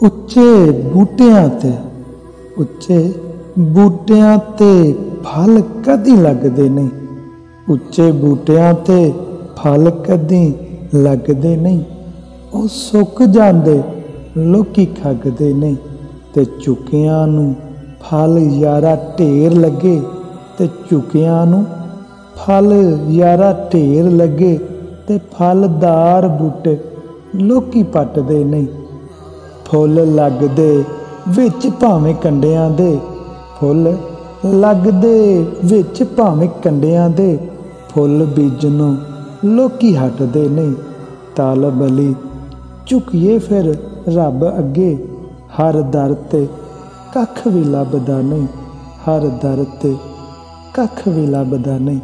ਉੱਚੇ ਬੂਟਿਆਂ ਤੇ ਉੱਚੇ ਬੂਟਿਆਂ ਤੇ ਫਲ ਕਦੀ ਲੱਗਦੇ ਨਹੀਂ। ਉੱਚੇ ਬੂਟਿਆਂ ਤੇ ਫਲ ਕਦੀ ਲੱਗਦੇ ਨਹੀਂ। ਉਹ ਸੁੱਕ ਜਾਂਦੇ ਲੋਕੀ ਖੱਗਦੇ ਨਹੀਂ। ਤੇ ਝੁਕਿਆਂ ਨੂੰ ਫਲ ਯਾਰਾ ਢੇਰ ਲੱਗੇ, ਤੇ ਝੁਕਿਆਂ ਨੂੰ ਫਲ ਯਾਰਾ ਢੇਰ ਲੱਗੇ। ਤੇ ਫਲਦਾਰ ਬੂਟੇ ਲੋਕੀ ਪੱਟਦੇ ਨਹੀਂ। ਫੁੱਲ ਲੱਗਦੇ ਵਿੱਚ ਭਾਵੇਂ ਕੰਡਿਆਂ ਦੇ, ਫੁੱਲ ਲੱਗਦੇ ਵਿੱਚ ਭਾਵੇਂ ਕੰਡਿਆਂ ਦੇ। ਫੁੱਲ ਬੀਜਣੋਂ ਲੋਕੀ ਹਟਦੇ ਨਹੀਂ। ਤਲ ਬਲੀ ਝੁਕੀਏ ਫਿਰ ਰੱਬ ਅੱਗੇ, ਹਰ ਦਰ ਤੇ ਕੱਖ ਵੀ ਲੱਭਦਾ ਨਹੀਂ। ਹਰ ਦਰ ਤੇ ਕੱਖ ਵੀ ਲੱਭਦਾ ਨਹੀਂ।